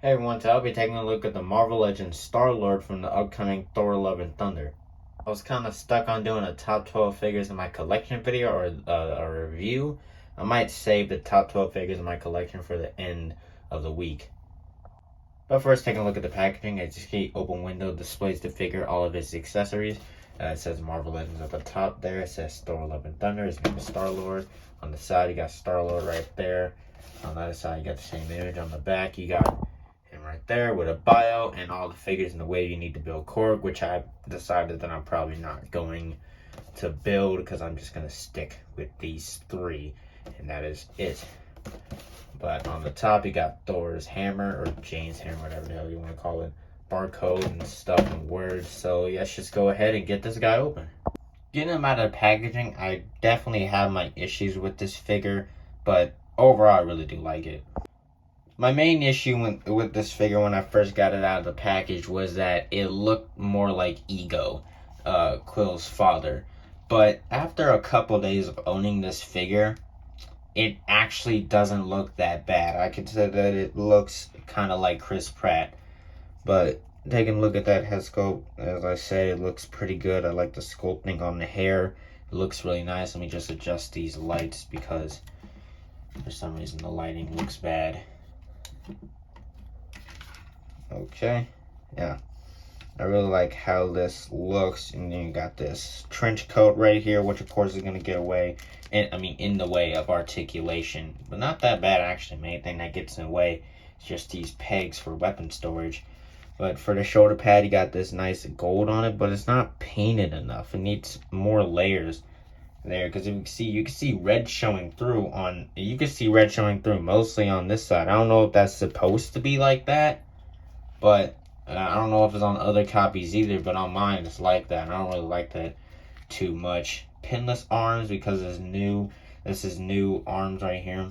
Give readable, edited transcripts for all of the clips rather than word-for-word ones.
Hey everyone, today I'll be taking a look at the Marvel Legends Star-Lord from the upcoming Thor Love and Thunder. I was kind of stuck on doing a top 12 figures in my collection video or a review. I might save the top 12 figures in my collection for the end of the week. But first, taking a look at the packaging. It's a key open window, displays the figure, all of its accessories. It says Marvel Legends at the top there. It says Thor Love and Thunder. His name is Star-Lord. On the side, you got Star-Lord right there. On the other side, you got the same image. On the back, you got right there with a bio and all the figures and the way you need to build Korg, which I've decided that I'm probably not going to build because I'm just going to stick with these three, and that is it. But on the top, you got Thor's hammer, or Jane's hammer, whatever the hell you want to call it, barcode and stuff and words. So yeah, let's just go ahead and get this guy open. Getting him out of the packaging, I definitely have my issues with this figure, but overall I really do like it. My main issue with this figure when I first got it out of the package was that it looked more like Ego, Quill's father. But after a couple days of owning this figure, it actually doesn't look that bad. I could say that it looks kind of like Chris Pratt. But taking a look at that head sculpt, as I said, it looks pretty good. I like the sculpting on the hair. It looks really nice. Let me just adjust these lights because for some reason the lighting looks bad. Okay, yeah, I really like how this looks. And then you got this trench coat right here, which of course is going to get away, in the way of articulation, but not that bad actually. Main thing that gets in the way is just these pegs for weapon storage. But for the shoulder pad, you got this nice gold on it, but it's not painted enough. It needs more layers there, because you can see red showing through mostly on this side. I don't know if that's supposed to be like that, but I don't know if it's on other copies either, but on mine it's like that, and I don't really like that too much. Pinless arms, because it's new. This is new arms right here.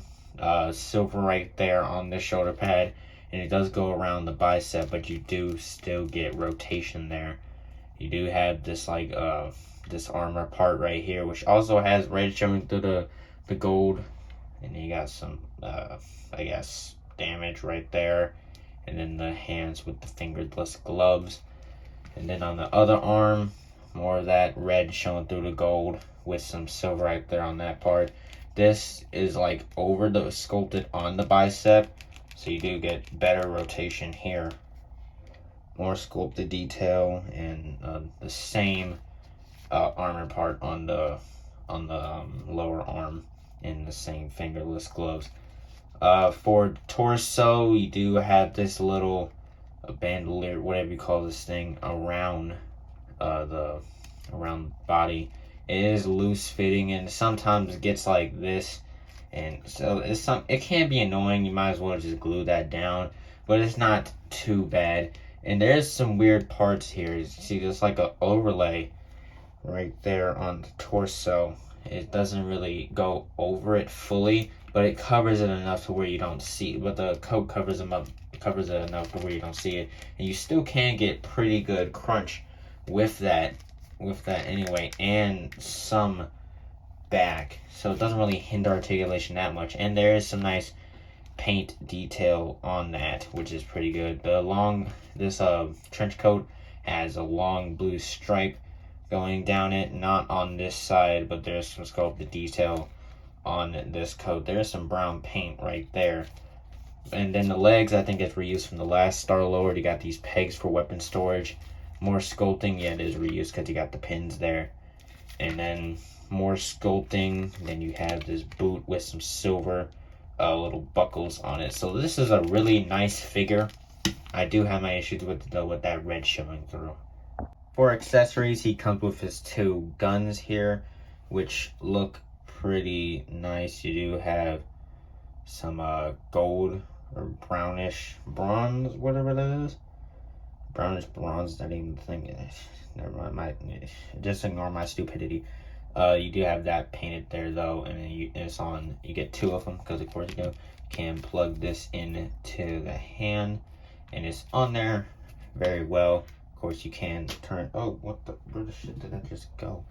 Silver right there on the shoulder pad, and it does go around the bicep, but you do still get rotation there. You do have this this armor part right here, which also has red showing through the gold, and you got some I guess damage right there, and then the hands with the fingerless gloves, and then on the other arm, more of that red showing through the gold with some silver right there on that part. This is like over the sculpted on the bicep, so you do get better rotation here. More sculpted detail, and the same armor part on the lower arm, and the same fingerless gloves. For torso, you do have this little bandolier, whatever you call this thing, around the body. It is loose fitting, and sometimes it gets like this, and so it can be annoying. You might as well just glue that down, but it's not too bad. And there's some weird parts here. You see, there's like an overlay right there on the torso. It doesn't really go over it fully, but it covers it enough to where you don't see it. But the coat covers it enough to where you don't see it, and you still can get pretty good crunch with that anyway, and some back, so it doesn't really hinder articulation that much. And there is some nice paint detail on that, which is pretty good. This trench coat has a long blue stripe going down it, not on this side, but there's some sculpted detail on this coat. There's some brown paint right there. And then the legs, I think it's reused from the last Star-Lord. You got these pegs for weapon storage. More sculpting, yeah, it is reused because you got the pins there. And then more sculpting. Then you have this boot with some silver little buckles on it. So this is a really nice figure. I do have my issues with that red showing through. For accessories, he comes with his two guns here, which look pretty nice. You do have some gold or brownish bronze, whatever that is. Brownish bronze, not even thinking. Never mind, just ignore my stupidity. You do have that painted there though, and then you get two of them, because of course you can plug this into the hand, and it's on there very well. Of course you can turn, where the shit did that just go?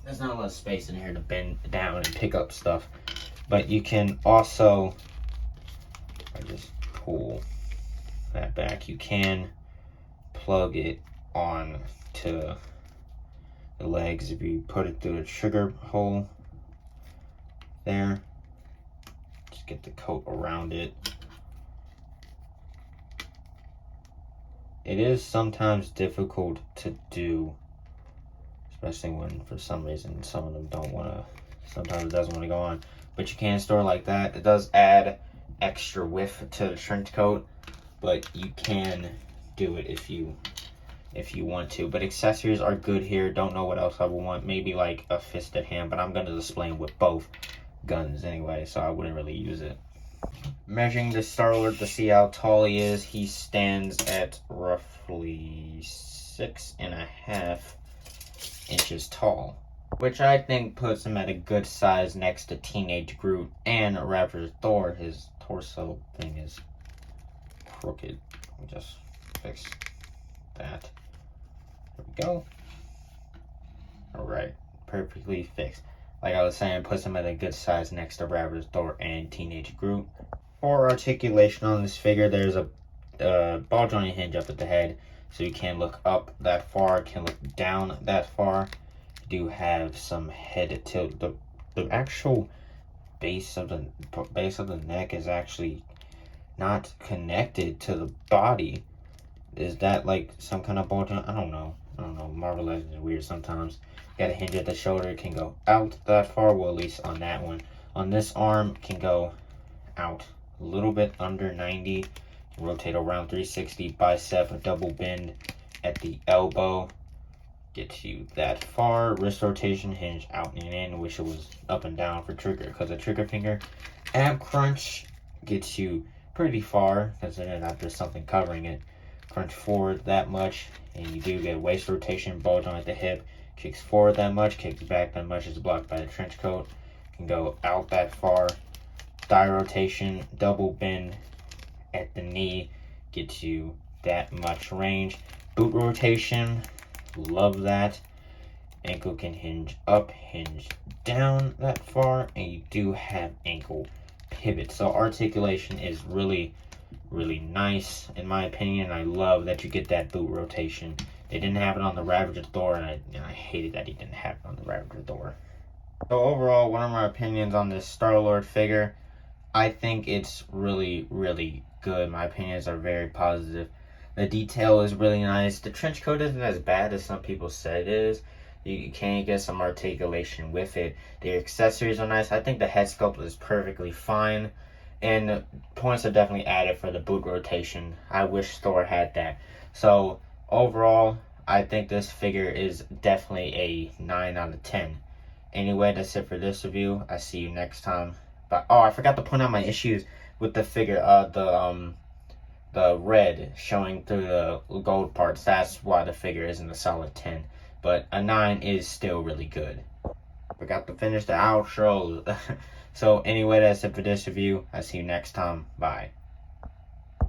There's not a lot of space in here to bend down and pick up stuff, but you can also, just pull that back. You can plug it on to the legs if you put it through the trigger hole there. Just get the coat around it. It is sometimes difficult to do, especially when for some reason some of them don't want to, sometimes it doesn't want to go on, but you can store like that. It does add extra width to the trench coat, but you can do it if you want to. But accessories are good here. Don't know what else I would want. Maybe like a fisted hand, but I'm going to display him with both guns anyway, so I wouldn't really use it. Measuring the Star-Lord to see how tall he is, he stands at roughly 6.5 inches tall, which I think puts him at a good size next to Teenage Groot and Raptor Thor. His torso thing is crooked. Let me just fix that. There we go. Alright, perfectly fixed. Like I was saying, puts him at a good size next to Raptor Thor and Teenage Groot. For articulation on this figure, there's a ball joint hinge up at the head, so you can look up that far, can look down that far. You do have some head tilt. The actual base of the neck is actually not connected to the body. Is that like some kind of ball joint? I don't know. Marvel Legends is weird sometimes. Got a hinge at the shoulder, can go out that far. Well, at least on that one. On this arm, can go out a little bit under 90. Rotate around 360. Bicep, a double bend at the elbow. Gets you that far. Wrist rotation, hinge out and in. Wish it was up and down for trigger because of trigger finger. Ab crunch gets you pretty far because then there's something covering it. Crunch forward that much, and you do get waist rotation, ball joint at the hip. Kicks forward that much, kicks back that much, is blocked by the trench coat. Can go out that far. Thigh rotation, double bend at the knee, gets you that much range. Boot rotation, love that. Ankle can hinge up, hinge down that far, and you do have ankle pivot. So articulation is really nice in my opinion. I love that you get that boot rotation. They didn't have it on the Ravager Thor, and I hated that he didn't have it on the Ravager Thor. So overall, one of my opinions on this Star-Lord figure, I think it's really good. My opinions are very positive. The detail is really nice. The trench coat isn't as bad as some people said it is. You can get some articulation with it. The accessories are nice. I think the head sculpt is perfectly fine. And points are definitely added for the boot rotation. I wish Thor had that. So overall, I think this figure is definitely a 9 out of 10. Anyway, that's it for this review. I see you next time. But oh, I forgot to point out my issues with the figure. The red showing through the gold parts. That's why the figure isn't a solid 10. But a 9 is still really good. Forgot to finish the outro. So anyway, that's it for this review. I see you next time. Bye.